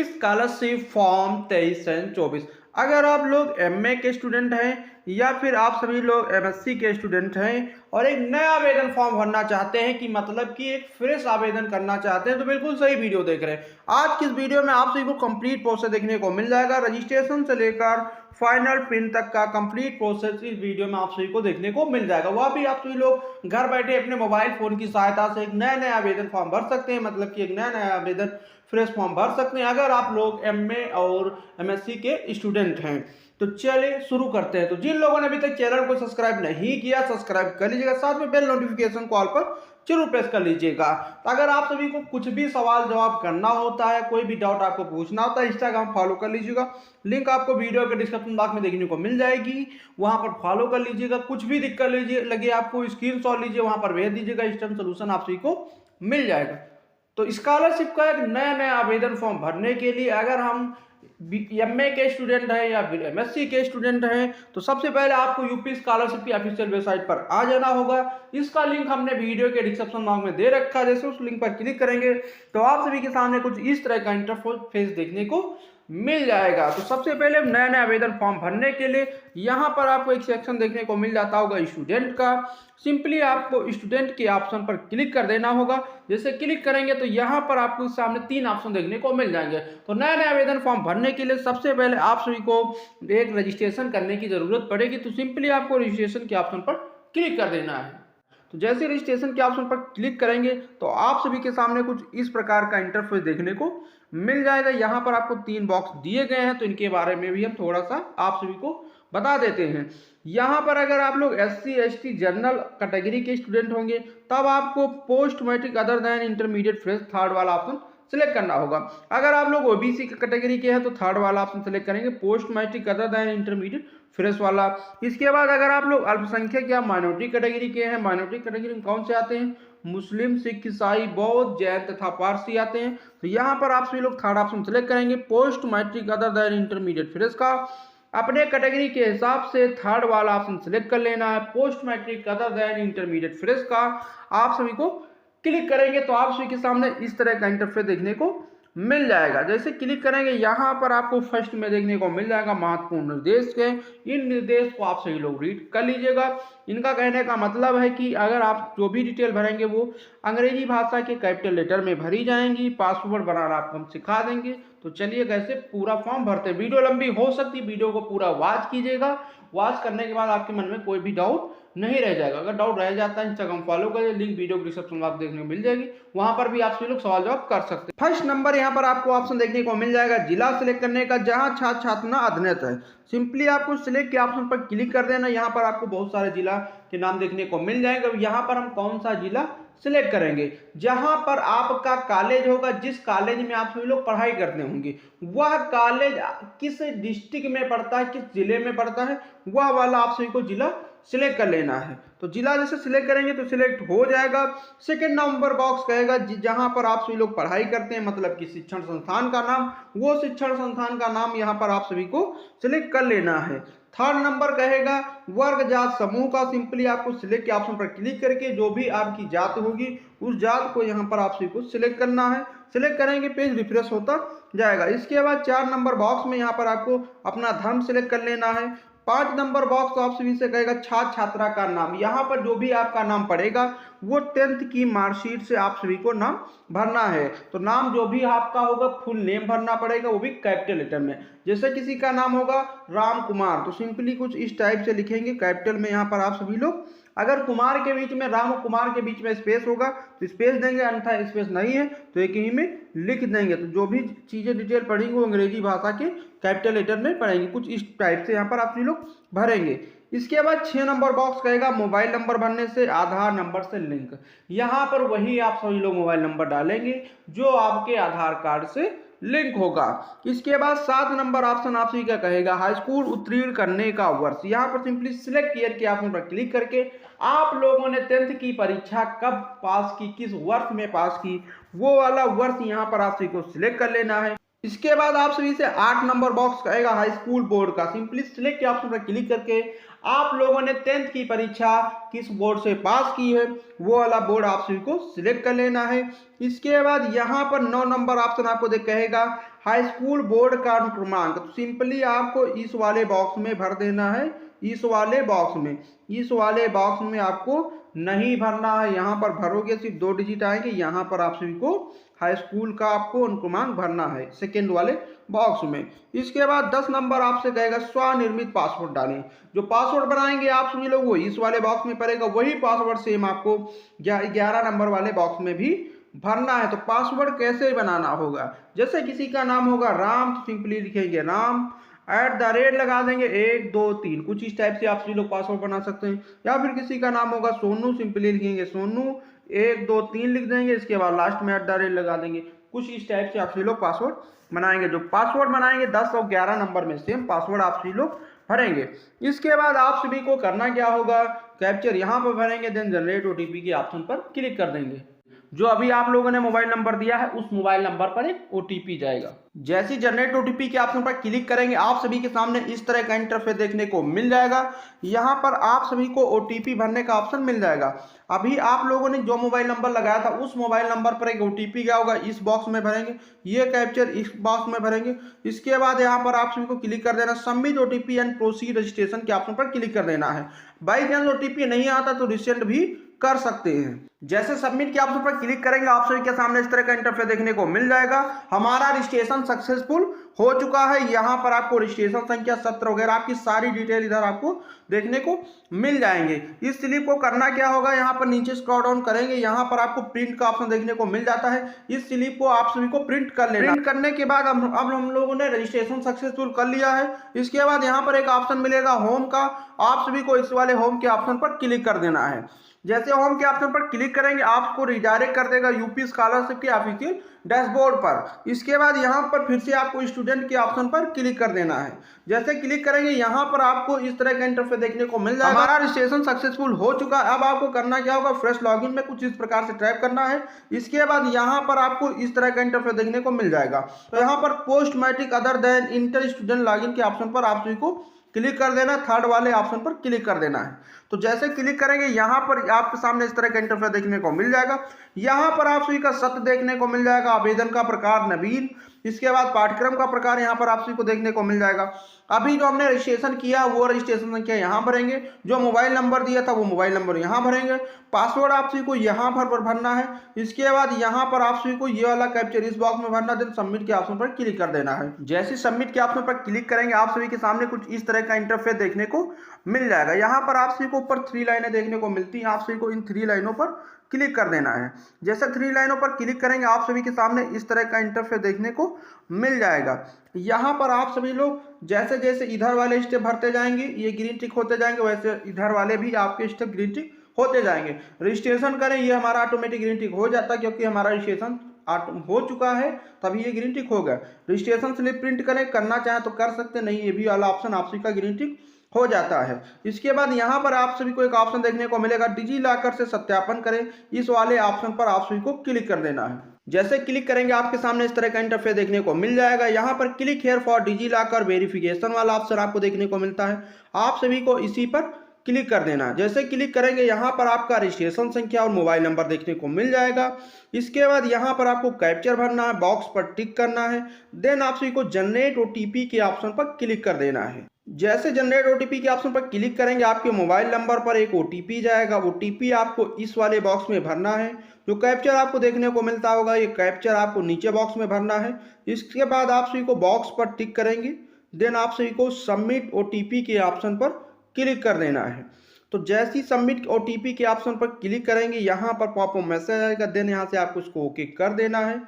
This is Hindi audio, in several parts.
UP scholarship form 23-24। अगर आप लोग एमए के स्टूडेंट हैं या फिर आप सभी लोग एमएससी के स्टूडेंट हैं और एक नया आवेदन फॉर्म भरना चाहते हैं कि मतलब कि एक फ्रेश आवेदन करना चाहते हैं तो बिल्कुल सही वीडियो देख रहे हैं। आज की इस वीडियो में आप सभी को कंप्लीट प्रोसेस देखने को मिल जाएगा। रजिस्ट्रेशन से लेकर फाइनल प्रिंट तक का कंप्लीट प्रोसेस इस वीडियो में आप सभी को देखने को मिल जाएगा। वह भी आप सभी लोग घर बैठे अपने मोबाइल फोन की सहायता से एक नया आवेदन फॉर्म भर सकते हैं, मतलब कि एक नया आवेदन फ्रेश फॉर्म भर सकते हैं अगर आप लोग एमए और एमएससी के स्टूडेंट हैं। तो चलिए शुरू करते हैं। तो जिन लोगों ने अभी तक चैनल को सब्सक्राइब नहीं किया सब्सक्राइब कर लीजिएगा, साथ में बेल नोटिफिकेशन कॉल पर जरूर प्रेस कर लीजिएगा। तो अगर आप सभी को कुछ भी सवाल जवाब करना होता है, कोई भी डाउट आपको पूछना होता है, इंस्टाग्राम फॉलो कर लीजिएगा। लिंक आपको वीडियो के डिस्क्रिप्शन बॉक्स में देखने को मिल जाएगी, वहां पर फॉलो कर लीजिएगा। कुछ भी दिक्कत लगे आपको स्क्रीनशॉट लीजिए, वहां पर भेज दीजिएगा, इंस्टेंट सोल्यूशन आप सभी को मिल जाएगा। तो स्कॉलरशिप का एक नया आवेदन फॉर्म भरने के लिए अगर हम एमए के स्टूडेंट हैं या फिर एमएससी के स्टूडेंट हैं तो सबसे पहले आपको यूपी स्कॉलरशिप की ऑफिशियल वेबसाइट पर आ जाना होगा। इसका लिंक हमने वीडियो के डिस्क्रिप्शन बॉक्स में दे रखा है। जैसे उस लिंक पर क्लिक करेंगे तो आप सभी के सामने कुछ इस तरह का इंटरफेस देखने को मिल जाएगा। तो सबसे पहले नया आवेदन फॉर्म भरने के लिए यहाँ पर आपको एक सेक्शन देखने को मिल जाता होगा स्टूडेंट का। सिंपली आपको स्टूडेंट के ऑप्शन पर क्लिक कर देना होगा। जैसे क्लिक करेंगे तो यहाँ पर आपको सामने 3 ऑप्शन देखने को मिल जाएंगे। तो नया आवेदन फॉर्म भरने के लिए सबसे पहले आप सभी को एक रजिस्ट्रेशन करने की जरूरत पड़ेगी। तो सिंपली आपको रजिस्ट्रेशन के ऑप्शन पर क्लिक कर देना है। तो जैसे रजिस्ट्रेशन के ऑप्शन पर क्लिक करेंगे तो आप सभी के सामने कुछ इस प्रकार का इंटरफेस देखने को मिल जाएगा। यहाँ पर आपको 3 बॉक्स दिए गए हैं, तो इनके बारे में भी हम थोड़ा सा आप सभी को बता देते हैं। यहाँ पर अगर आप लोग SC ST जनरल कैटेगरी के स्टूडेंट होंगे तब आपको post matric other than intermediate fresh third वाला ऑप्शन सिलेक्ट करना होगा। अगर आप लोग ओबीसी कैटेगरी के हैं तो थर्ड वाला ऑप्शन सिलेक्ट करेंगे, post matric other than intermediate fresh वाला। इसके बाद अगर आप लोग अल्पसंख्यक या माइनॉरिटी कैटेगरी के हैं, माइनॉरिटी कैटेगरी में कौन से आते हैं, मुस्लिम, सिख, ईसाई, बौद्ध, जैन तथा पारसी आते हैं, तो यहाँ पर आप सभी लोग थर्ड ऑप्शन सिलेक्ट करेंगे, post matric other than intermediate fresh का। अपने कैटेगरी के हिसाब से थर्ड वाला ऑप्शन सिलेक्ट कर लेना है, post matric other than intermediate fresh का। आप सभी को क्लिक करेंगे तो आप सभी के सामने इस तरह का इंटरफेस देखने को मिल जाएगा। जैसे क्लिक करेंगे यहाँ पर आपको फर्स्ट में देखने को मिल जाएगा महत्वपूर्ण निर्देश के। इन निर्देश को आप सभी लोग रीड कर लीजिएगा। इनका कहने का मतलब है कि अगर आप जो भी डिटेल भरेंगे वो अंग्रेजी भाषा के कैपिटल लेटर में भरी जाएंगी। पासवर्ड बनाना आपको हम सिखा देंगे। तो चलिए कैसे पूरा फॉर्म भरते हैं। वीडियो लंबी हो सकती है, वीडियो को पूरा वॉच कीजिएगा। वॉच करने के बाद आपके मन में कोई भी डाउट नहीं रह जाएगा। अगर डाउट रह जाता है इंस्टाग्राम फॉलो करिए, लिंक वीडियो डिस्क्रिप्शन में आप देखने को मिल जाएगी, वहां पर भी आप सभी लोग सवाल जवाब कर सकते हैं। फर्स्ट नंबर यहाँ पर आपको ऑप्शन देखने को मिल जाएगा जिला सिलेक्ट करने का, जहां छात्र छात्रा अध्ययनरत है। सिंपली आपको सिलेक्ट के ऑप्शन पर क्लिक कर देना। यहाँ पर आपको बहुत सारे जिला के नाम देखने को मिल जाएंगे। यहाँ पर हम कौन सा जिला सिलेक्ट करेंगे, जहां पर आपका कॉलेज होगा, जिस कॉलेज में आप सभी लोग पढ़ाई करते होंगे वह कॉलेज किस डिस्ट्रिक्ट में पड़ता है, किस जिले में पड़ता है, वह वाला आप सभी को जिला सिलेक्ट कर लेना है। तो जिला जैसे सिलेक्ट करेंगे तो सिलेक्ट हो जाएगा। सेकंड नंबर बॉक्स कहेगा जहां पर आप सभी लोग पढ़ाई करते हैं, मतलब कि शिक्षण संस्थान का नाम, वो शिक्षण संस्थान का नाम यहां पर आप सभी को सिलेक्ट कर लेना है। थर्ड नंबर कहेगा वर्ग जात समूह का। सिंपली आपको सिलेक्ट के ऑप्शन पर क्लिक करके जो भी आपकी जात होगी उस जात को यहाँ पर आप सभी को सिलेक्ट करना है। सिलेक्ट करेंगे पेज रिफ्रेश होता जाएगा। इसके बाद 4 नंबर बॉक्स में यहाँ पर आपको अपना धर्म सिलेक्ट कर लेना है। 5 नंबर बॉक्स आप सभी से कहेगा छात्र छात्रा का नाम। यहाँ पर जो भी आपका नाम पड़ेगा वो 10th की मार्कशीट से आप सभी को नाम भरना है। तो नाम जो भी आपका होगा फुल नेम भरना पड़ेगा, वो भी कैपिटल लेटर में। जैसे किसी का नाम होगा राम कुमार तो सिंपली कुछ इस टाइप से लिखेंगे कैपिटल में। यहाँ पर आप सभी लोग अगर कुमार के बीच में, राम कुमार के बीच में स्पेस होगा तो स्पेस देंगे, अन्यथा स्पेस नहीं है तो एक ही में लिख देंगे। तो जो भी चीजें डिटेल पढ़ेंगे वो अंग्रेजी भाषा के कैपिटल लेटर में पढ़ेंगे। कुछ इस टाइप से यहाँ पर आप सभी लोग भरेंगे। इसके बाद 6 नंबर बॉक्स कहेगा मोबाइल नंबर भरने से आधार नंबर से लिंक। यहाँ पर वही आप सभी लोग मोबाइल नंबर डालेंगे जो आपके आधार कार्ड से लिंक होगा। इसके बाद 7 नंबर ऑप्शन आप सभी का कहेगा हाई स्कूल उत्तीर्ण करने का वर्ष। यहाँ पर सिंपली सिलेक्ट ईयर के ऑप्शन पर क्लिक करके आप लोगों ने 10th की परीक्षा कब पास की, किस वर्ष में पास की, वो वाला वर्ष यहाँ पर आप सभी को सिलेक्ट कर लेना है। इसके बाद आप सभी से 8 नंबर बॉक्स कहेगा हाई स्कूल बोर्ड का। सिंपली सिलेक्ट के ऑप्शन पर क्लिक करके आप लोगों ने 10th की परीक्षा किस बोर्ड से पास की है वो वाला बोर्ड आप सभी को सिलेक्ट कर लेना है। इसके बाद यहाँ पर 9 नंबर ऑप्शन आपको देख कहेगा हाई स्कूल बोर्ड का क्रमांक, तो सिंपली आपको इस वाले बॉक्स में भर देना है, इस वाले बॉक्स में, इस वाले बॉक्स में आपको नहीं भरना है, यहाँ पर भरोगे सिर्फ 2 डिजिट आएंगे, यहाँ पर आप सभी को हाई स्कूल का आपको अनुक्रमांक भरना है सेकेंड वाले बॉक्स में। इसके बाद 10 नंबर आपसे कहेगा स्वनिर्मित पासवर्ड डालें। जो पासवर्ड बनाएंगे आप सभी लोग वो इस वाले बॉक्स में पड़ेगा, वही पासवर्ड सेम आपको 11 नंबर वाले बॉक्स में भी भरना है। तो पासवर्ड कैसे बनाना होगा, जैसे किसी का नाम होगा राम तो सिंपली लिखेंगे राम, @ लगा देंगे 1 2 3, कुछ इस टाइप से आप सभी लोग पासवर्ड बना सकते हैं। या फिर किसी का नाम होगा सोनू, सिंपली लिखेंगे सोनू 1 2 3 लिख देंगे, इसके बाद लास्ट में @ लगा देंगे। कुछ इस टाइप से आप सभी लोग पासवर्ड बनाएंगे। जो पासवर्ड बनाएंगे 10 और 11 नंबर में सेम पासवर्ड आप सभी लोग भरेंगे। इसके बाद आप सभी को करना क्या होगा, कैप्चर यहाँ पर भरेंगे, देन जनरेट ओटीपी के ऑप्शन पर क्लिक कर देंगे। जो अभी आप लोगों ने मोबाइल नंबर दिया है उस मोबाइल नंबर पर एक ओटीपी जाएगा। जैसे जनरेट ओटीपी के ऑप्शन पर क्लिक करेंगे आप सभी के सामने इस तरह का इंटरफेस देखने को मिल जाएगा। यहाँ पर आप सभी को ओटीपी भरने का ऑप्शन मिल जाएगा। अभी आप लोगों ने जो मोबाइल नंबर लगाया था उस मोबाइल नंबर पर एक ओटीपी गया होगा, इस बॉक्स में भरेंगे, ये कैप्चर इस बॉक्स में भरेंगे। इसके बाद यहाँ पर आप सभी को क्लिक कर देना submit OTP and proceed registration के ऑप्शन पर क्लिक कर देना है। बाई चांस ओटीपी नहीं आता तो रिसेंड भी कर सकते हैं। जैसे सबमिट के ऑप्शन पर क्लिक करेंगे आप सभी के सामने इस तरह का इंटरफेस देखने को मिल जाएगा। हमारा रजिस्ट्रेशन सक्सेसफुल हो चुका है। यहाँ पर आपको रजिस्ट्रेशन संख्या, सत्र वगैरह आपकी सारी डिटेल इधर आपको देखने को मिल जाएंगे। इस स्लिप को करना क्या होगा, यहाँ पर नीचे स्क्रॉल डाउन करेंगे, यहाँ पर आपको प्रिंट का ऑप्शन देखने को मिल जाता है। इस स्लिप को आप सभी को प्रिंट कर लेना। प्रिंट करने के बाद अब हम लोगों ने रजिस्ट्रेशन सक्सेसफुल कर लिया है। इसके बाद यहाँ पर एक ऑप्शन मिलेगा होम का, आप सभी को इस वाले होम के ऑप्शन पर क्लिक कर देना है। जैसे होम के ऑप्शन पर क्लिक करेंगे आपको रिडायरेक्ट कर देगा यूपी स्कॉलरशिप के ऑफिशियल डैशबोर्ड पर। इसके बाद यहाँ पर फिर से आपको स्टूडेंट के ऑप्शन पर क्लिक कर देना है। जैसे क्लिक करेंगे यहाँ पर आपको इस तरह का इंटरफेस देखने को मिल जाएगा। हमारा रजिस्ट्रेशन सक्सेसफुल हो चुका है। अब आपको करना क्या होगा, फ्रेश लॉगिन में कुछ इस प्रकार से टाइप करना है। इसके बाद यहाँ पर आपको इस तरह का इंटरफेस देखने को मिल जाएगा। तो यहाँ पर post matric other than inter student login के ऑप्शन पर आप सभी को क्लिक कर देना, थर्ड वाले ऑप्शन पर क्लिक कर देना है। तो जैसे क्लिक करेंगे यहाँ पर आपके सामने इस तरह का इंटरफेस देखने को मिल जाएगा। यहाँ पर आप सभी का सत्र देखने को मिल जाएगा, आवेदन का प्रकार नवीन, इसके बाद पाठ्यक्रम का प्रकार यहाँ पर आप सभी को देखने को मिल जाएगा। अभी जो हमने रजिस्ट्रेशन किया वो रजिस्ट्रेशन संख्या यहाँ भरेंगे, जो मोबाइल नंबर दिया था वो मोबाइल नंबर यहाँ भरेंगे, पासवर्ड आप सभी को यहाँ पर भरना है। इसके बाद यहाँ पर आप सभी को ये वाला कैप्चर इस बॉक्स में भरना, देन सबमिट के ऑप्शन पर क्लिक कर देना है। जैसे सबमिट के ऑप्शन पर क्लिक करेंगे आप सभी के सामने कुछ इस तरह का इंटरफेस देखने को मिल जाएगा। यहाँ पर आप सभी को ऊपर 3 लाइनें देखने को मिलती हैं, आप सभी को इन 3 लाइनों पर क्लिक कर देना है। जैसे 3 लाइनों पर क्लिक करेंगे आप सभी के सामने इस तरह का इंटरफेस देखने को मिल जाएगा। यहाँ पर आप सभी लोग जैसे जैसे इधर वाले स्टेप भरते जाएंगे ये ग्रीन टिक होते जाएंगे, वैसे इधर वाले भी आपके स्टेप ग्रीन टिक होते जाएंगे। रजिस्ट्रेशन करें ये हमारा ऑटोमेटिक ग्रीन टिक हो जाता है, क्योंकि हमारा रजिस्ट्रेशन हो चुका है तभी ये ग्रीन टिक हो गया। रजिस्ट्रेशन स्लिप प्रिंट करें, करना चाहें तो कर सकते, नहीं ये भी वाला ऑप्शन आप सभी का ग्रीन टिक हो जाता है। इसके बाद यहाँ पर आप सभी को एक ऑप्शन देखने को मिलेगा डिजी लॉकर से सत्यापन करें, इस वाले ऑप्शन पर आप सभी को क्लिक कर देना है। जैसे क्लिक करेंगे आपके सामने इस तरह का इंटरफेस देखने को मिल जाएगा। यहाँ पर click here for DigiLocker verification वाला ऑप्शन आपको देखने को मिलता है, आप सभी को इसी पर क्लिक कर देना है। जैसे क्लिक करेंगे यहाँ पर आपका रजिस्ट्रेशन संख्या और मोबाइल नंबर देखने को मिल जाएगा। इसके बाद यहाँ पर आपको कैप्चर भरना है, बॉक्स पर टिक करना है, देन आप सभी को जनरेट ओटीपी के ऑप्शन पर क्लिक कर देना है। जैसे जनरेट ओटीपी के ऑप्शन पर क्लिक करेंगे आपके मोबाइल नंबर पर एक ओटीपी जाएगा। ओटीपी आपको इस वाले बॉक्स में भरना है। जो कैप्चर आपको देखने को मिलता होगा ये कैप्चर आपको नीचे बॉक्स में भरना है। इसके बाद आप सभी को बॉक्स पर टिक करेंगे, देन आप सभी को सबमिट ओटीपी के ऑप्शन पर क्लिक कर देना है। तो जैसे ही सबमिट ओटीपी के ऑप्शन पर क्लिक करेंगे यहाँ पर पॉपअप मैसेज आएगा, देन यहाँ से आपको उसको ओके कर देना है।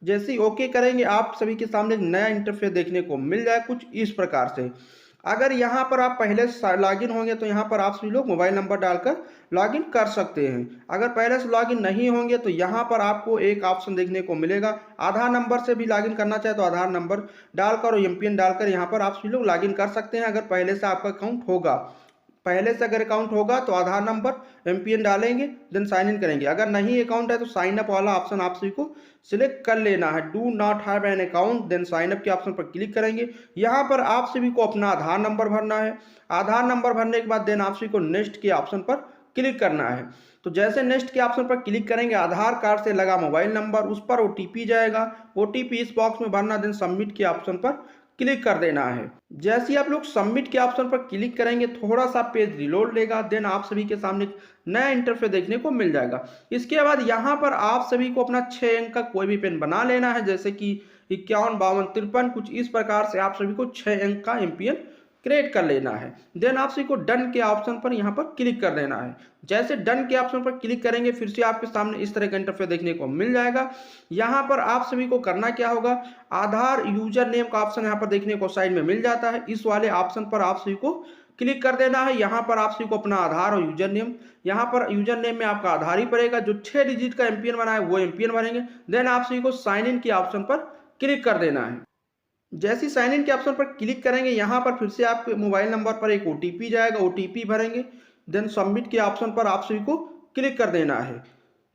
जैसे ही ओके करेंगे आप सभी के सामने नया इंटरफेस देखने को मिल जाए कुछ इस प्रकार से। अगर यहाँ पर आप पहले से लॉगिन होंगे तो यहाँ पर आप सभी लोग मोबाइल नंबर डालकर लॉगिन कर सकते हैं। अगर पहले से लॉगिन नहीं होंगे तो यहाँ पर आपको एक ऑप्शन देखने को मिलेगा, आधार नंबर से भी लॉगिन करना चाहे तो आधार नंबर डालकर और एमपिन डालकर यहाँ पर आप सभी लोग लॉगिन कर सकते हैं। अगर पहले से आपका अकाउंट होगा, पहले से अगर अकाउंट होगा तो आधार नंबर एमपीएन डालेंगे, देन साइन इन करेंगे। अगर नहीं अकाउंट है तो साइन अप वाला ऑप्शन आप सभी को सिलेक्ट कर लेना है, do not have an account, then sign up के ऑप्शन पर क्लिक करेंगे। यहाँ पर आप सभी को अपना आधार नंबर भरना है। आधार नंबर भरने के बाद देन आप सभी को नेक्स्ट के ऑप्शन पर क्लिक करना है। तो जैसे नेक्स्ट के ऑप्शन पर क्लिक करेंगे, आधार कार्ड से लगा मोबाइल नंबर, उस पर ओटीपी जाएगा, ओटीपी इस बॉक्स में भरना, देन सबमिट के ऑप्शन पर क्लिक कर देना है। जैसे ही आप लोग सबमिट के ऑप्शन पर क्लिक करेंगे, थोड़ा सा पेज रिलोड लेगा, देन आप सभी के सामने नया इंटरफेस देखने को मिल जाएगा। इसके बाद यहाँ पर आप सभी को अपना 6 अंक का कोई भी पेन बना लेना है, जैसे कि 51, 52, 53, कुछ इस प्रकार से आप सभी को 6 अंक का एमपीएन क्रिएट कर लेना है। देन आप सभी को डन के ऑप्शन पर यहाँ पर क्लिक कर देना है। जैसे डन के ऑप्शन पर क्लिक करेंगे, फिर से आपके सामने इस तरह का इंटरफेस देखने को मिल जाएगा। यहाँ पर आप सभी को करना क्या होगा, आधार यूजर नेम का ऑप्शन यहाँ पर देखने को साइड में मिल जाता है, इस वाले ऑप्शन पर आप सभी को क्लिक कर देना है। यहाँ पर आप सभी को अपना आधार और यूजर नेम, यहाँ पर यूजर नेम में आपका आधार ही पड़ेगा, जो 6 डिजिट का एमपीएन बना है वो एमपीएन भरेंगे। देन आप सभी को साइन इन के ऑप्शन पर क्लिक कर देना है। जैसे साइन इन के ऑप्शन पर क्लिक करेंगे, यहाँ पर फिर से आपके मोबाइल नंबर पर एक ओटीपी जाएगा, ओटीपी भरेंगे। देन सबमिट के ऑप्शन पर आप सभी को क्लिक कर देना है।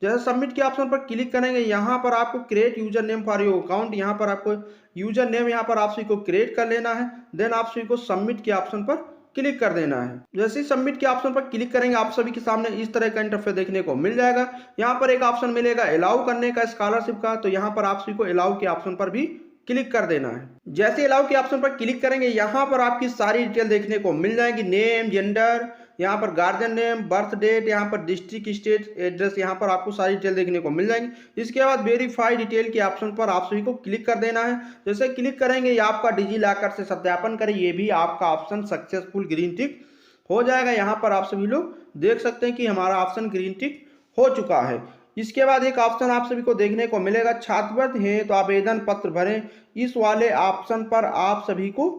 जैसे सबमिट के ऑप्शन पर क्लिक करेंगे, यहाँ पर आपको create user name for your account, यहाँ पर आपको यूजर नेम यहाँ पर आप सभी को क्रिएट कर लेना है। देन आप सभी को सबमिट के ऑप्शन पर क्लिक कर देना है। जैसे ही सबमिट के ऑप्शन पर क्लिक करेंगे, आप सभी के सामने इस तरह का इंटरफेस देखने को मिल जाएगा। यहाँ पर एक ऑप्शन मिलेगा अलाउ करने का स्कॉलरशिप का, तो यहाँ पर आप सभी को अलाउ के ऑप्शन पर भी क्लिक कर देना है। जैसे अलाउ के ऑप्शन पर क्लिक करेंगे, यहाँ पर आपकी सारी डिटेल देखने को मिल जाएगी, नेम, जेंडर, यहाँ पर गार्जियन नेम, बर्थ डेट, यहाँ पर डिस्ट्रिक्ट, स्टेट, एड्रेस, यहाँ पर आपको सारी डिटेल देखने को मिल जाएंगी। इसके बाद वेरीफाई डिटेल के ऑप्शन पर आप सभी को क्लिक कर देना है। जैसे क्लिक करेंगे, ये आपका डिजी लॉकर से सत्यापन करें, ये भी आपका ऑप्शन सक्सेसफुल ग्रीन टिक हो जाएगा। यहाँ पर आप सभी लोग देख सकते हैं कि हमारा ऑप्शन ग्रीन टिक हो चुका है। इसके बाद एक ऑप्शन आप सभी को देखने को मिलेगा, छात्रवृत्ति है तो आवेदन पत्र भरें, इस वाले ऑप्शन पर आप सभी को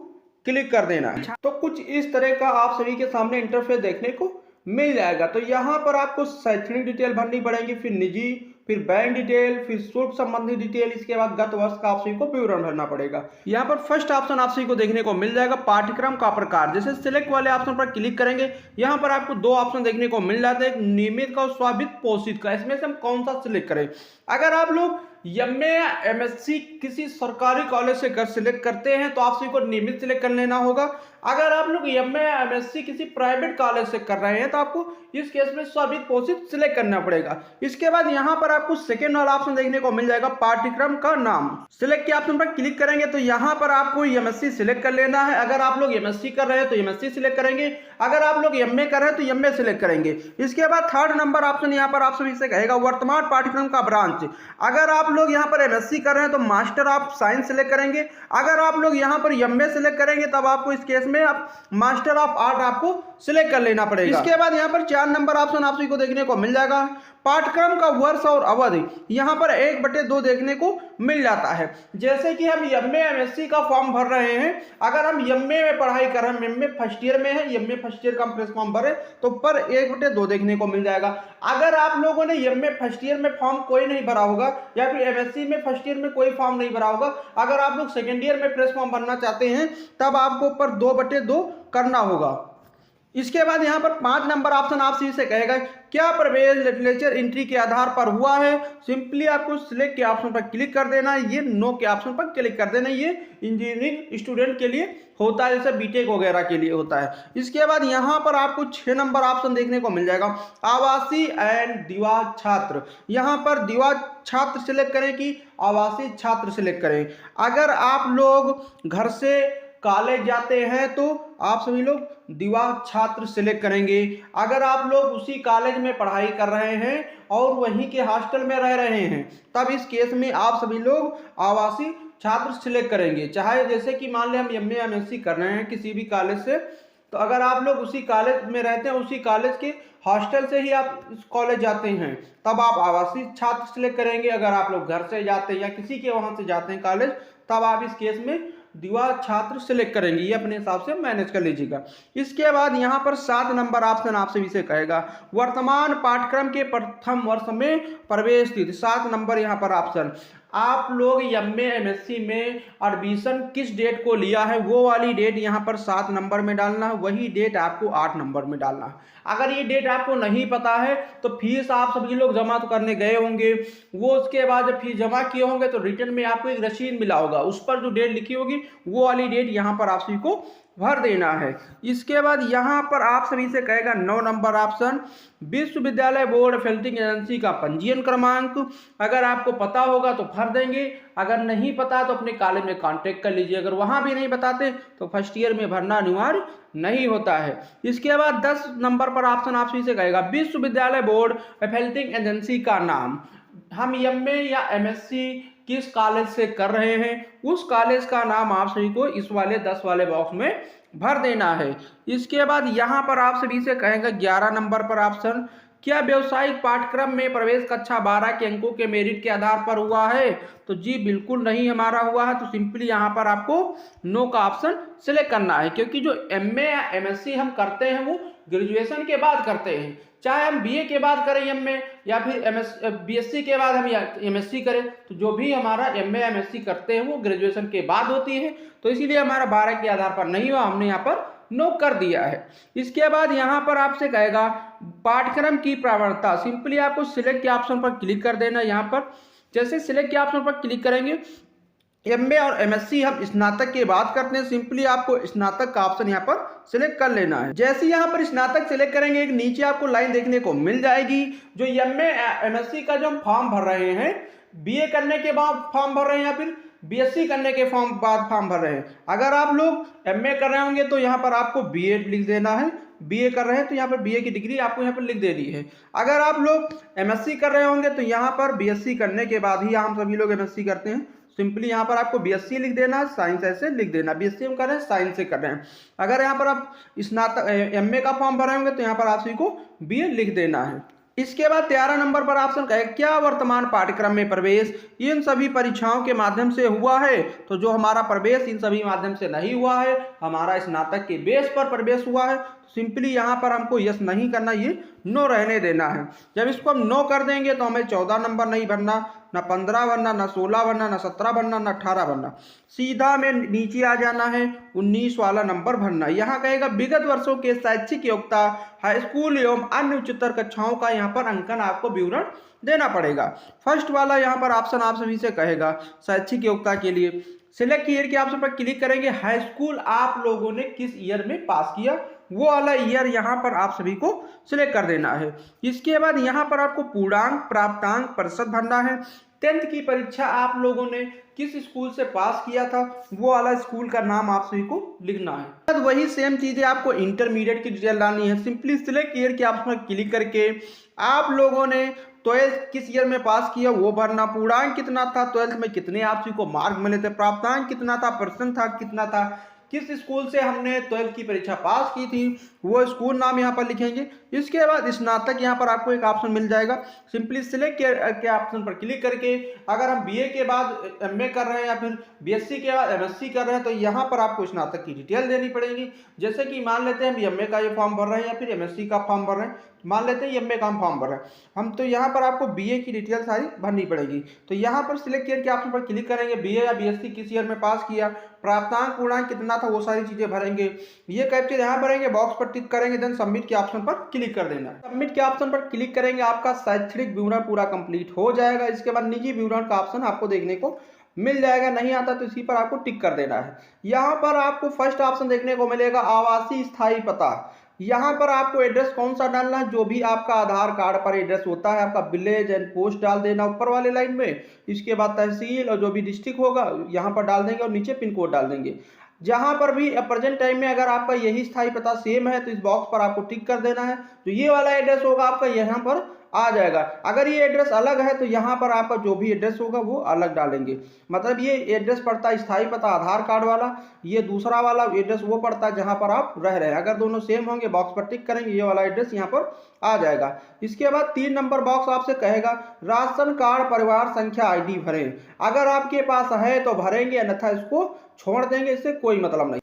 क्लिक कर देना है। तो कुछ इस तरह का आप सभी के सामने इंटरफेस देखने को मिल जाएगा। तो यहाँ पर आपको शैक्षणिक डिटेल भरनी पड़ेगी, फिर निजी, फिर बैंक डिटेल, फिर शुल्क संबंधी डिटेल, इसके बाद गत वर्ष का आप सभी को विवरण भरना पड़ेगा। यहाँ पर फर्स्ट ऑप्शन आप सभी को देखने को मिल जाएगा, पाठ्यक्रम का प्रकार। जैसे सिलेक्ट वाले ऑप्शन पर क्लिक करेंगे, यहाँ पर आपको 2 ऑप्शन देखने को मिल जाते हैं, एक नियमित का और स्वाभित पोषित का। इसमें से हम कौन सा सिलेक्ट करें? अगर आप लोग एमए या एमएससी किसी सरकारी कॉलेज से कर सिलेक्ट करते हैं तो आप सभी को नियमित सिलेक्ट कर लेना होगा। अगर आप लोग एमए या एमएससी किसी प्राइवेट कॉलेज से कर रहे हैं तो आपको इस केस में स्वाभित पोषित सिलेक्ट करना पड़ेगा। इसके बाद यहाँ पर आपको सेकेंड वाला ऑप्शन देखने को मिल जाएगा, पाठ्यक्रम का नाम। सिलेक्ट के ऑप्शन पर क्लिक करेंगे तो यहाँ पर आपको एमएससी सिलेक्ट कर लेना है। अगर आप लोग एमएससी कर रहे हैं तो एमएससी सिलेक्ट करेंगे, अगर आप लोग एमए कर रहे हैं तो एमए सिलेक्ट करेंगे। इसके बाद थर्ड नंबर ऑप्शन यहाँ पर आप सभी से कहेगा, वर्तमान पाठ्यक्रम का ब्रांच। अगर आप लोग यहाँ पर एमएससी कर रहे हैं तो मास्टर ऑफ साइंस सिलेक्ट करेंगे, अगर आप लोग यहाँ पर एमए सिलेक्ट करेंगे तब आपको इस केस में आप मास्टर ऑफ आर्ट आपको सिलेक्ट कर लेना पड़ेगा। इसके बाद यहाँ पर 4 नंबर ऑप्शन आप सभी को देखने को मिल जाएगा, पाठ्यक्रम का वर्ष और अवधि। यहाँ पर 1/2 देखने को मिल जाता है। जैसे कि हम एमए एमएससी का फॉर्म भर रहे हैं, अगर हम एमए में पढ़ाई कर रहे हैं, एमए फर्स्ट ईयर में है, एमए फर्स्ट ईयर का हम प्रेस फॉर्म भरे तो पर 1/2 देखने को मिल जाएगा। अगर आप लोगों ने एमए फर्स्ट ईयर में फॉर्म कोई नहीं भरा होगा या फिर एमएससी में फर्स्ट ईयर में कोई फॉर्म नहीं भरा होगा, अगर आप लोग सेकेंड ईयर में प्रेस फॉर्म भरना चाहते हैं तब आपको पर 2/2 करना होगा। इसके बाद यहाँ पर 5 नंबर ऑप्शन आपसे इसे कहेगा, क्या प्रवेश लिटरेचर एंट्री के आधार पर हुआ है? सिंपली आपको सिलेक्ट के ऑप्शन पर क्लिक कर देना है, ये नो के ऑप्शन पर क्लिक कर देना है। ये इंजीनियरिंग स्टूडेंट के लिए होता है, जैसे बीटेक वगैरह के लिए होता है। इसके बाद यहाँ पर आपको 6 नंबर ऑप्शन देखने को मिल जाएगा, आवासीय एंड द्विवार्षिक छात्र। यहाँ पर द्विवार्षिक छात्र सिलेक्ट करें कि आवासीय छात्र सिलेक्ट करें। अगर आप लोग घर से कॉलेज जाते हैं तो आप सभी लोग द्विवार्षिक छात्र सिलेक्ट करेंगे। अगर आप लोग उसी कॉलेज में पढ़ाई कर रहे हैं और वहीं के हॉस्टल में रह रहे हैं तब इस केस में आप सभी लोग आवासीय छात्र सिलेक्ट करेंगे। चाहे जैसे कि मान लें हम एमए एमएससी कर रहे हैं किसी भी कॉलेज से, तो अगर आप लोग उसी कॉलेज में रहते हैं, उसी कॉलेज के हॉस्टल से ही आप इस कॉलेज जाते हैं तब आप आवासीय छात्र सिलेक्ट करेंगे। अगर आप लोग घर से जाते हैं या किसी के वहां से जाते हैं कॉलेज तब आप इस केस में द्विवार्षिक छात्र सिलेक्ट करेंगे। ये अपने हिसाब से मैनेज कर लीजिएगा। इसके बाद यहाँ पर 7 नंबर ऑप्शन आपसे भी से कहेगा, वर्तमान पाठ्यक्रम के प्रथम वर्ष में प्रवेश तिथि। 7 नंबर यहाँ पर ऑप्शन, आप लोग एमए एमएससी में एडमिशन किस डेट को लिया है वो वाली डेट यहाँ पर 7 नंबर में डालना है, वही डेट आपको 8 नंबर में डालना है। अगर ये डेट आपको नहीं पता है तो फीस आप सभी लोग जमा तो करने गए होंगे, वो उसके बाद जब फीस जमा किए होंगे तो रिटर्न में आपको एक रसीद मिला होगा, उस पर जो डेट लिखी होगी वो वाली डेट यहाँ पर आप सभी को भर देना है। इसके बाद यहाँ पर आप सभी से कहेगा 9 नंबर ऑप्शन, विश्वविद्यालय बोर्ड फैकल्टी एजेंसी का पंजीयन क्रमांक। अगर आपको पता होगा तो भर देंगे, अगर नहीं पता तो अपने कॉलेज में कांटेक्ट कर लीजिए। अगर वहाँ भी नहीं बताते तो फर्स्ट ईयर में भरना अनिवार्य नहीं होता है। इसके बाद 10 नंबर पर ऑप्शन आप सभी से कहेगा विश्वविद्यालय बोर्ड फैकल्टी एजेंसी का नाम। हम एमए या एमएससी किस कॉलेज से कर रहे हैं उस कॉलेज का नाम आप सभी को इस वाले 10 वाले बॉक्स में भर देना है। इसके बाद यहाँ पर आप सभी से कहेंगे 11 नंबर पर ऑप्शन, क्या व्यवसायिक पाठ्यक्रम में प्रवेश कक्षा 12 के अंकों के मेरिट के आधार पर हुआ है? तो जी बिल्कुल नहीं हमारा हुआ है। तो सिंपली यहाँ पर आपको नो का ऑप्शन सिलेक्ट करना है, क्योंकि जो एमए या एमएससी हम करते हैं वो ग्रेजुएशन के बाद करते हैं। चाहे हम बीए के बाद करें एमए या फिर बीएससी के बाद हम एमएससी करें, तो जो भी हमारा एमए एमएससी करते हैं वो ग्रेजुएशन के बाद होती है। तो इसीलिए हमारा 12 के आधार पर नहीं हुआ, हमने यहाँ पर नो कर दिया है। इसके बाद यहाँ पर आपसे कहेगा पाठ्यक्रम की प्रवणता। सिंपली आपको सिलेक्ट के ऑप्शन पर क्लिक कर देना। यहाँ पर जैसे सिलेक्ट के ऑप्शन पर क्लिक करेंगे, एमए और एमएससी हम स्नातक के बाद करते हैं, सिंपली आपको स्नातक का ऑप्शन यहाँ पर सिलेक्ट कर लेना है। जैसे यहाँ पर स्नातक सिलेक्ट करेंगे, एक नीचे आपको लाइन देखने को मिल जाएगी। जो एमए एमएससी का जो हम फॉर्म भर रहे हैं, बीए करने के बाद फॉर्म भर रहे हैं या फिर बीएससी करने के बाद फॉर्म भर रहे हैं। अगर आप लोग एमए कर रहे होंगे तो यहाँ पर आपको बीए लिख देना है, बीए कर रहे हैं तो यहाँ पर बीए की डिग्री आपको यहाँ पर लिख देनी है। अगर आप लोग एमएससी कर रहे होंगे तो यहाँ पर बीएससी करने के बाद ही हम सभी लोग एमएससी करते हैं, सिंपली यहाँ पर आपको बीएससी लिख देना है, साइंस ऐसे लिख देना। बीएससी हम कर रहे हैं, साइंस से कर रहे हैं। अगर यहाँ पर आप स्नातक एमए का फॉर्म भरे होंगे तो यहाँ पर आप सभी को बीए लिख देना है। इसके बाद 13 नंबर पर ऑप्शन है, क्या वर्तमान पाठ्यक्रम में प्रवेश इन सभी परीक्षाओं के माध्यम से हुआ है? तो जो हमारा प्रवेश इन सभी माध्यम से नहीं हुआ है, हमारा स्नातक के बेस पर प्रवेश हुआ है। सिंपली यहाँ पर हमको यस नहीं करना, ये नो रहने देना है। जब इसको हम नो कर देंगे तो हमें 14 नंबर नहीं भरना, ना 15 भरना, ना 16 भरना, ना 17 भरना, ना 18 भरना, सीधा में नीचे आ जाना है, 19 वाला नंबर भरना। यहाँ कहेगा विगत वर्षों के शैक्षिक योग्यता हाई स्कूल एवं अन्य उच्चतर कक्षाओं का यहाँ पर अंकन आपको विवरण देना पड़ेगा। फर्स्ट वाला यहाँ पर ऑप्शन आप सभी से कहेगा शैक्षिक योग्यता के लिए सिलेक्ट ईयर के ऑप्शन पर क्लिक करेंगे। हाई स्कूल आप लोगों ने किस ईयर में पास किया वो वाला ईयर यहाँ पर आप सभी को सिलेक्ट कर देना है। इसके बाद यहाँ पर आपको पूर्णांक प्राप्तांक प्रतिशत भरना है। 10th की परीक्षा आप लोगों ने किस स्कूल से पास किया था वो वाला स्कूल का नाम आप सभी को लिखना है। वही सेम चीजें आपको इंटरमीडिएट की डिटेल डालनी है। सिंपली सिलेक्ट ईयर के ऑप्शन पर क्लिक करके आप लोगों ने 12th किस ईयर में पास किया वो भरना, पूर्णांक कितना था, 12th में कितने आप सभी को मार्क मिले थे, प्राप्तांक कितना था, परसेंट था कितना था, किस स्कूल से हमने 12th की परीक्षा पास की थी वो स्कूल नाम यहाँ पर लिखेंगे। इसके बाद स्नातक यहाँ पर आपको एक ऑप्शन मिल जाएगा। सिंपली सिलेक्ट के ऑप्शन पर क्लिक करके अगर हम बीए के बाद एमए कर रहे हैं या फिर बीएससी के बाद एमएससी कर रहे हैं तो यहाँ पर आपको स्नातक की डिटेल देनी पड़ेगी। जैसे कि मान लेते हैं हम एमए का ये फॉर्म भर रहे हैं या फिर एमएससी का फॉर्म भर रहे हैं, मान लेते हैं एमए का हम फॉर्म भर रहे हैं हम, तो यहाँ पर आपको बीए की डिटेल सारी भरनी पड़ेगी। तो यहाँ पर सिलेक्ट ईयर के ऑप्शन पर क्लिक करेंगे, बीए या बीएससी किस ईयर में पास किया, प्राप्तांक पूर्णांक कितना था वो सारी चीजें भरेंगे। ये कैप्चर यहाँ भरेंगे, बॉक्स पर टिक करेंगे, देन सबमिट के ऑप्शन पर क्लिक कर देना है। सबमिट के ऑप्शन पर क्लिक करेंगे, आपका शैक्षणिक विवरण पूरा कंप्लीट हो जाएगा। इसके बाद निजी विवरण का ऑप्शन आपको देखने को मिल जाएगा, नहीं आता तो इसी पर आपको टिक कर देना है। यहाँ पर आपको फर्स्ट ऑप्शन देखने को मिलेगा आवासीय स्थायी पता। यहाँ पर आपको एड्रेस कौन सा डालना है, जो भी आपका आधार कार्ड पर एड्रेस होता है आपका विलेज एंड पोस्ट डाल देना ऊपर वाले लाइन में। इसके बाद तहसील और जो भी डिस्ट्रिक्ट होगा यहाँ पर डाल देंगे और नीचे पिन कोड डाल देंगे। जहां पर भी प्रेजेंट टाइम में अगर आपका यही स्थायी पता सेम है तो इस बॉक्स पर आपको टिक कर देना है। तो ये वाला एड्रेस होगा आपका यहाँ पर आ जाएगा। अगर ये एड्रेस अलग है तो यहाँ पर आपका जो भी एड्रेस होगा वो अलग डालेंगे। मतलब ये एड्रेस पड़ता है स्थायी पता आधार कार्ड वाला, ये दूसरा वाला एड्रेस वो पड़ता है जहाँ पर आप रह रहे हैं। अगर दोनों सेम होंगे बॉक्स पर टिक करेंगे, ये वाला एड्रेस यहाँ पर आ जाएगा। इसके बाद 3 नंबर बॉक्स आपसे कहेगा राशन कार्ड परिवार संख्या आईडी भरें। अगर आपके पास है तो भरेंगे, अन्यथा इसको छोड़ देंगे, इससे कोई मतलब नहीं।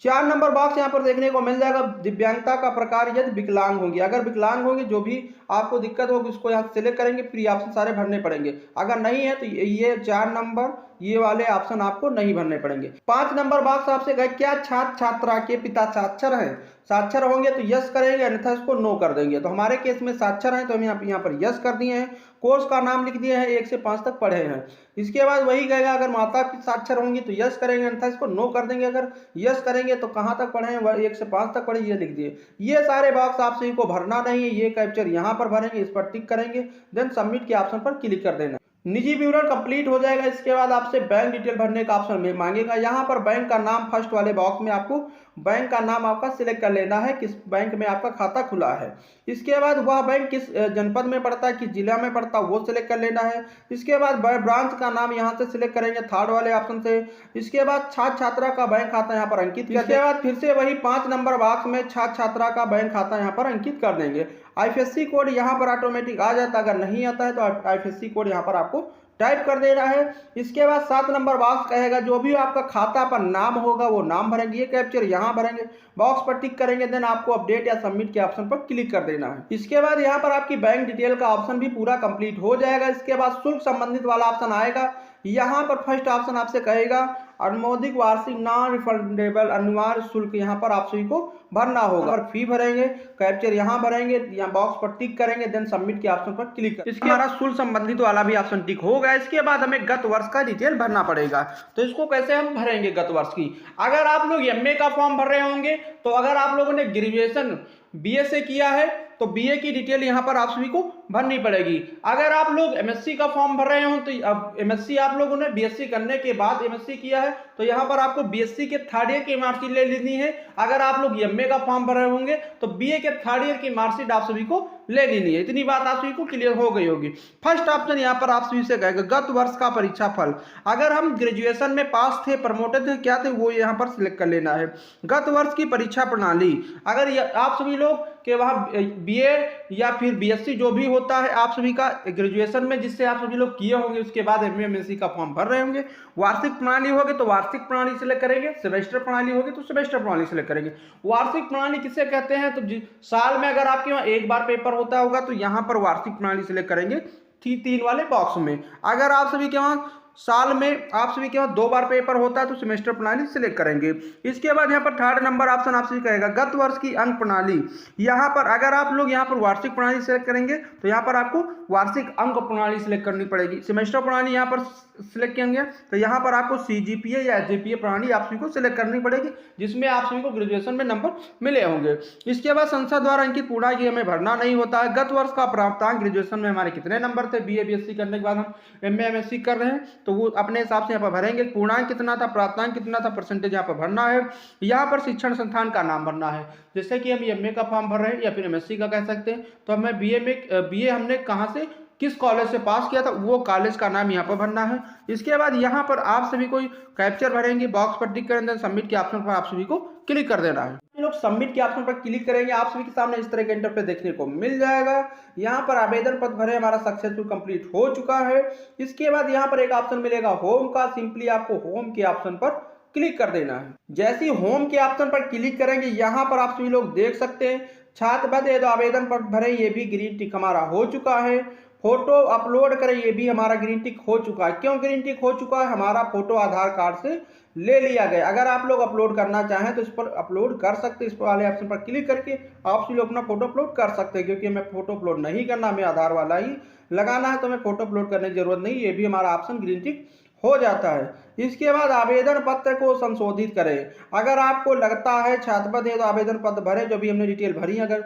4 नंबर बॉक्स यहाँ पर देखने को मिल जाएगा दिव्यांगता का प्रकार यदि विकलांग होंगे। अगर विकलांग होंगे जो भी आपको दिक्कत होगी उसको यहाँ सिलेक्ट करेंगे, फ्री ऑप्शन सारे भरने पड़ेंगे। अगर नहीं है तो ये 4 नंबर ये वाले ऑप्शन आपको नहीं भरने पड़ेंगे। 5 नंबर बॉक्स आपसे कहे क्या छात्र छात्रा के पिता साक्षर हैं, साक्षर होंगे तो यस करेंगे, अन्यथा इसको नो कर देंगे। तो हमारे केस में साक्षर हैं तो हम यहाँ पर यस कर दिए हैं। कोर्स का नाम लिख दिए हैं, 1 से 5 तक पढ़े हैं। इसके बाद वही कहेगा अगर माता की साक्षर होंगी तो यस करेंगे, अन्यथा इसको नो कर देंगे। अगर यस करेंगे तो कहाँ तक पढ़े हैं, 1 से 5 तक पढ़े, ये लिख दिए। ये सारे बॉक्स आप सभी को भरना नहीं है, ये कैप्चर यहाँ पर भरेंगे, इस पर टिक करेंगे, देन सबमिट के ऑप्शन पर क्लिक कर देना। निजी विवरण कंप्लीट हो जाएगा। इसके बाद आपसे बैंक डिटेल भरने का ऑप्शन में मांगेगा। यहाँ पर बैंक का नाम फर्स्ट वाले बॉक्स में आपको बैंक का नाम आपका सिलेक्ट कर लेना है, किस बैंक में आपका खाता खुला है। इसके बाद वह बैंक किस जनपद में पड़ता है, किस जिला में पड़ता है, वो सिलेक्ट कर लेना है। इसके बाद ब्रांच का नाम यहाँ से सिलेक्ट करेंगे थर्ड वाले ऑप्शन से। इसके बाद छात्र छात्रा का बैंक खाता यहाँ पर अंकित कर। इसके बाद फिर से वही 5 नंबर बॉक्स में छात्र छात्रा का बैंक खाता यहाँ पर अंकित कर देंगे। आईएफएससी कोड यहाँ पर ऑटोमेटिक आ जाता है, अगर नहीं आता है तो आईएफएससी कोड यहाँ पर आपको टाइप कर देना है। इसके बाद 7 नंबर बॉक्स कहेगा जो भी आपका खाता पर नाम होगा वो नाम भरेंगे, ये कैप्चर यहाँ भरेंगे, बॉक्स पर टिक करेंगे, देन आपको अपडेट या सबमिट के ऑप्शन पर क्लिक कर देना है। इसके बाद यहाँ पर आपकी बैंक डिटेल का ऑप्शन भी पूरा कंप्लीट हो जाएगा। इसके बाद शुल्क संबंधित वाला ऑप्शन आएगा। यहाँ पर फर्स्ट ऑप्शन आपसे कहेगा अनुमोदित वार्षिक नॉन रिफंडेबल अनिवार्य शुल्क यहाँ पर आप सभी को भरना होगा और फी भरेंगे, कैप्चर यहाँ भरेंगे, यहाँ बॉक्स पर टिक करेंगे, देन सबमिट के ऑप्शन पर क्लिक करेंगे। इसके हमारा शुल्क संबंधित वाला भी ऑप्शन टिक होगा। इसके बाद हमें गत वर्ष का डिटेल भरना पड़ेगा। तो इसको कैसे हम भरेंगे गत वर्ष की? अगर आप लोग एमए का फॉर्म भर रहे होंगे तो अगर आप लोगों ने ग्रेजुएशन बीए से किया है तो बीए की डिटेल यहाँ पर आप सभी को भरनी पड़ेगी। अगर आप लोग एमएससी का फॉर्म भर रहे हो तो अब एमएससी आप लोगों ने बीएससी करने के बाद एमएससी किया है तो यहाँ पर आपको बीएससी के थर्ड ईयर की मार्कशीट ले लेनी है। अगर आप लोग एमए का फॉर्म भर रहे होंगे तो बीए के थर्ड ईयर की मार्कशीट आप सभी को ले लेनी है। इतनी बात आप सभी को क्लियर हो गई होगी। फर्स्ट ऑप्शन यहाँ पर आप सभी से कहेगा गत वर्ष का परीक्षा फल। अगर हम ग्रेजुएशन में पास थे, प्रमोटेड थे, क्या थे, वो यहाँ पर सिलेक्ट कर लेना है। गत वर्ष की परीक्षा प्रणाली, अगर आप सभी लोग के वहाँ बीए या फिर बीएससी जो भी होता है आप सभी का ग्रेजुएशन में जिससे आप सभी लोग किए होंगे, उसके बाद एमए एमएससी का फॉर्म भर रहे होंगे, वार्षिक प्रणाली होगी तो वार्षिक प्रणाली सिलेक्ट करेंगे, सेमेस्टर प्रणाली होगी तो सेमेस्टर प्रणाली सिलेक्ट करेंगे। वार्षिक प्रणाली किसे कहते हैं? तो साल में अगर आपके वहाँ एक बार पेपर होता होगा तो यहाँ पर वार्षिक प्रणाली सिलेक्ट करेंगे 3 वाले बॉक्स में। अगर आप सभी के वहाँ साल में आप सभी के वहाँ 2 बार पेपर होता है तो सेमेस्टर प्रणाली सिलेक्ट करेंगे। इसके बाद यहाँ पर थर्ड नंबर ऑप्शन आप सभी कहेगा गत वर्ष की अंक प्रणाली। यहाँ पर अगर आप लोग यहाँ पर वार्षिक प्रणाली सिलेक्ट करेंगे तो यहाँ पर आपको वार्षिक अंक प्रणाली सिलेक्ट करनी पड़ेगी। सेमेस्टर प्रणाली यहाँ पर सिलेक्ट करेंगे तो यहाँ पर आपको सीजीपीए या एसजीपीए प्रणाली आप सभी को सिलेक्ट करनी पड़ेगी, जिसमें आप सभी को ग्रेजुएशन में नंबर मिले होंगे। इसके बाद संसद द्वारा अंकित पूर्णांक हमें भरना नहीं होता है। गत वर्ष का प्राप्तांक ग्रेजुएशन में हमारे कितने नंबर थे, बीए बीएससी करने के बाद हम एमए एमएससी कर रहे हैं तो वो अपने हिसाब से यहाँ पर भरेंगे। पूर्णांक कितना था, प्राप्तांक कितना था, परसेंटेज यहाँ पर भरना है। यहाँ पर शिक्षण संस्थान का नाम भरना है। जैसे कि हम एमए का फॉर्म भर रहे हैं या फिर एमएससी का कह सकते हैं तो हमें बीए हमने कहाँ से किस कॉलेज से पास किया था वो कॉलेज का नाम यहाँ पर भरना है। इसके बाद यहाँ पर आप सभी को कैप्चर भरेंगे, बॉक्स पर टिक करेंगे, सबमिट के ऑप्शन पर आप सभी को क्लिक कर देना है। लोग सबमिट के ऑप्शन पर क्लिक करेंगे, आप सभी के सामने इस तरह का इंटरफेस देखने को मिल जाएगा। यहाँ पर आवेदन पत्र भरे हमारा सक्सेसफुल कंप्लीट हो चुका है। इसके बाद यहाँ पर एक ऑप्शन मिलेगा होम का, सिंपली आपको होम के ऑप्शन पर क्लिक कर देना है। जैसे ही होम के ऑप्शन पर क्लिक करेंगे यहाँ पर आप सभी लोग देख सकते हैं छात्र पद तो आवेदन पत्र भरे, ये भी ग्रीन टिक हमारा हो चुका है। फोटो अपलोड करें, ये भी हमारा ग्रीन टिक हो चुका है। क्यों ग्रीन टिक हो चुका है? हमारा फोटो आधार कार्ड से ले लिया गया। अगर आप लोग अपलोड करना चाहें तो इस पर अपलोड कर सकते हैं। इस वाले ऑप्शन पर क्लिक करके आप सभी लोग अपना फोटो अपलोड कर सकते हैं। क्योंकि हमें फोटो अपलोड नहीं करना, हमें आधार वाला ही लगाना है तो हमें फोटो अपलोड करने की जरूरत नहीं। ये भी हमारा ऑप्शन ग्रीन टिक हो जाता है। इसके बाद आवेदन पत्र को संशोधित करें। अगर आपको लगता है छात्र पद है तो आवेदन पत्र भरें, जो भी हमने डिटेल भरी। अगर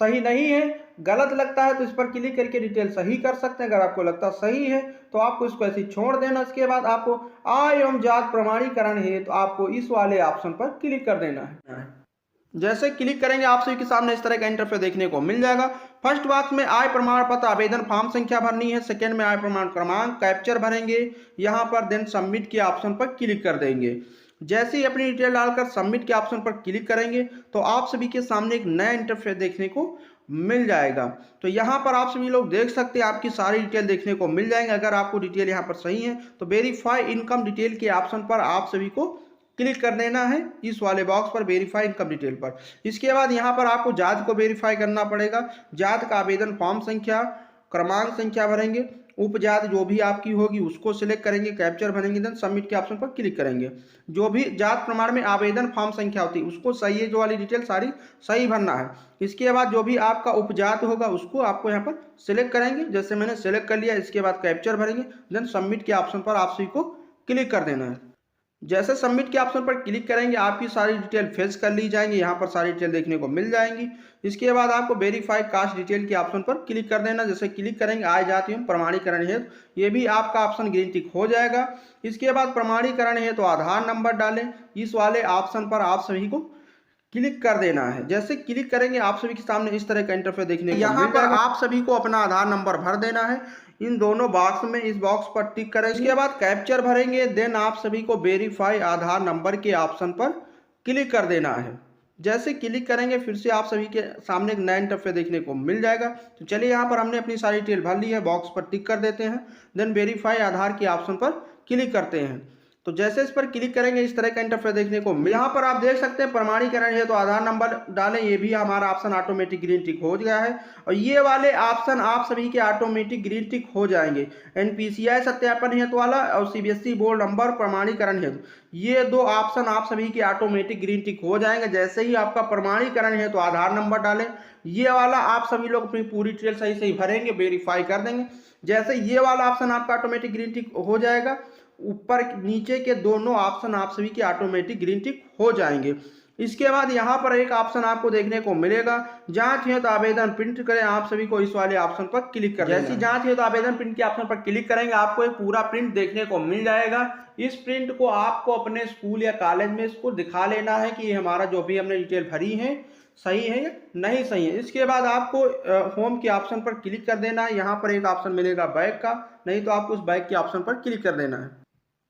सही नहीं है, गलत लगता है तो इस पर क्लिक करके डिटेल सही कर सकते हैं। अगर आपको लगता सही है तो आपको इसको ऐसे छोड़ देना। इसके बाद आपको आय एवं जात प्रमाणीकरण है तो आपको इस वाले ऑप्शन पर क्लिक कर देना है। जैसे क्लिक करेंगे आप सभी के सामने इस तरह का इंटरफेस देखने को मिल जाएगा। फर्स्ट बॉक्स में आय प्रमाण पत्र आवेदन फॉर्म संख्या भरनी है। सेकंड में आय प्रमाण क्रमांक कैप्चर भरेंगे यहाँ पर, देन सबमिट के ऑप्शन पर क्लिक कर देंगे। जैसे ही अपनी डिटेल डालकर सबमिट के ऑप्शन पर क्लिक करेंगे तो आप सभी के सामने एक नया इंटरफेस देखने को मिल जाएगा। तो यहाँ पर आप सभी लोग देख सकते हैं आपकी सारी डिटेल देखने को मिल जाएंगे। अगर आपको डिटेल यहाँ पर सही है तो वेरीफाई इनकम डिटेल के ऑप्शन पर आप सभी को क्लिक कर देना है, इस वाले बॉक्स पर वेरीफाई इनकम डिटेल पर। इसके बाद यहाँ पर आपको जात को वेरीफाई करना पड़ेगा। जात का आवेदन फॉर्म संख्या क्रमांक संख्या भरेंगे उपजाति जो भी आपकी होगी उसको सिलेक्ट करेंगे, कैप्चर भरेंगे, देन सबमिट के ऑप्शन पर क्लिक करेंगे। जो भी जात प्रमाण में आवेदन फॉर्म संख्या होती है उसको सही है, जो वाली डिटेल सारी सही भरना है। इसके बाद जो भी आपका उपजात होगा उसको आपको यहाँ पर सिलेक्ट करेंगे, जैसे मैंने सिलेक्ट कर लिया। इसके बाद कैप्चर भरेंगे, देन सबमिट के ऑप्शन पर आप सभी को क्लिक कर देना है। जैसे सबमिट के ऑप्शन पर क्लिक करेंगे आपकी सारी डिटेल फेच कर ली जाएंगी, यहाँ पर सारी डिटेल देखने को मिल जाएंगी। इसके बाद आपको वेरीफाई कास्ट डिटेल के ऑप्शन पर क्लिक कर देना। जैसे क्लिक करेंगे आय जाति एवं प्रमाणीकरण हेतु ये भी आपका ऑप्शन ग्रीन टिक हो जाएगा। इसके बाद प्रमाणीकरण हेतु तो आधार नंबर डालें, इस वाले ऑप्शन पर आप सभी को क्लिक कर देना है। जैसे क्लिक करेंगे आप सभी के सामने इस तरह का इंटरफेस देखने को यहाँ पर आप सभी को अपना आधार नंबर भर देना है इन दोनों बॉक्स में। इस बॉक्स पर टिक करें, इसके बाद कैप्चर भरेंगे, देन आप सभी को वेरीफाई आधार नंबर के ऑप्शन पर क्लिक कर देना है। जैसे क्लिक करेंगे फिर से आप सभी के सामने एक नया इंटरफेस देखने को मिल जाएगा। तो चलिए यहाँ पर हमने अपनी सारी डिटेल भर ली है, बॉक्स पर टिक कर देते हैं, देन वेरीफाई आधार के ऑप्शन पर क्लिक करते हैं। तो जैसे इस पर क्लिक करेंगे इस तरह का इंटरफेस देखने को यहाँ पर आप देख सकते हैं प्रमाणीकरण है तो आधार नंबर डालें, ये भी हमारा ऑप्शन ऑटोमेटिक ग्रीन टिक हो गया है। और ये वाले ऑप्शन आप सभी के ऑटोमेटिक ग्रीन टिक हो जाएंगे। एनपीसीआई सत्यापन हेतु वाला और सीबीएसई बोर्ड नंबर प्रमाणीकरण हेतु ये दो ऑप्शन आप सभी के ऑटोमेटिक ग्रीन टिक हो जाएंगे। जैसे ही आपका प्रमाणीकरण है तो आधार नंबर डालें, ये वाला आप सभी लोग अपनी पूरी डिटेल सही सही भरेंगे, वेरीफाई कर देंगे। जैसे ये वाला ऑप्शन आपका ऑटोमेटिक ग्रीन टिक हो जाएगा, ऊपर नीचे के दोनों ऑप्शन आप सभी के ऑटोमेटिक ग्रीन टिक हो जाएंगे। इसके बाद यहाँ पर एक ऑप्शन आपको देखने को मिलेगा जांच हेतु आवेदन प्रिंट करें, आप सभी को इस वाले ऑप्शन पर क्लिक करें। जैसे जांच हेतु आवेदन प्रिंट के ऑप्शन पर क्लिक करेंगे आपको एक पूरा प्रिंट देखने को मिल जाएगा। इस प्रिंट को आपको अपने स्कूल या कॉलेज में इसको दिखा लेना है कि हमारा जो भी हमने डिटेल भरी है सही है या नहीं सही है। इसके बाद आपको होम के ऑप्शन पर क्लिक कर देना है। यहाँ पर एक ऑप्शन मिलेगा बैक का, नहीं तो आपको उस बैक के ऑप्शन पर क्लिक कर देना है।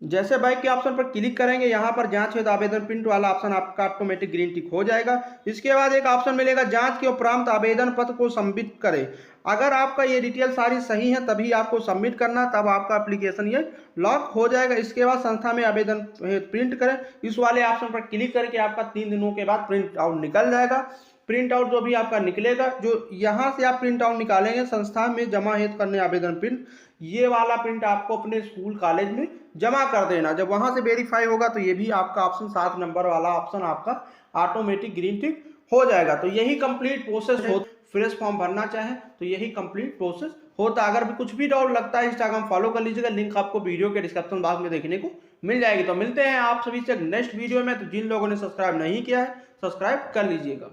जैसे बैक के ऑप्शन पर क्लिक करेंगे यहाँ पर जांच हेतु आवेदन प्रिंट वाला ऑप्शन आपका ऑटोमेटिक ग्रीन टिक हो जाएगा। इसके बाद एक ऑप्शन मिलेगा जांच के उपरांत आवेदन पत्र को सबमिट करें। अगर आपका ये डिटेल सारी सही है तभी आपको सबमिट करना, तब आपका एप्लीकेशन ये लॉक हो जाएगा। इसके बाद संस्था में आवेदन प्रिंट करें, इस वाले ऑप्शन पर क्लिक करके आपका 3 दिनों के बाद प्रिंट आउट निकल जाएगा। प्रिंट आउट जो भी आपका निकलेगा, जो यहाँ से आप प्रिंट आउट निकालेंगे संस्था में जमा हेतु करने आवेदन प्रिंट, ये वाला प्रिंट आपको अपने स्कूल कॉलेज में जमा कर देना। जब वहां से वेरीफाई होगा तो ये भी आपका ऑप्शन 7 नंबर वाला ऑप्शन आपका ऑटोमेटिक ग्रीन टिक हो जाएगा। तो यही कंप्लीट प्रोसेस हो। फ्रेश फॉर्म भरना चाहें तो यही कंप्लीट प्रोसेस होता। अगर भी कुछ भी डाउट लगता है इंस्टाग्राम फॉलो कर लीजिएगा, लिंक आपको वीडियो के डिस्क्रिप्शन बॉक्स में देखने को मिल जाएगी। तो मिलते हैं आप सभी से नेक्स्ट वीडियो में। तो जिन लोगों ने सब्सक्राइब नहीं किया है सब्सक्राइब कर लीजिएगा।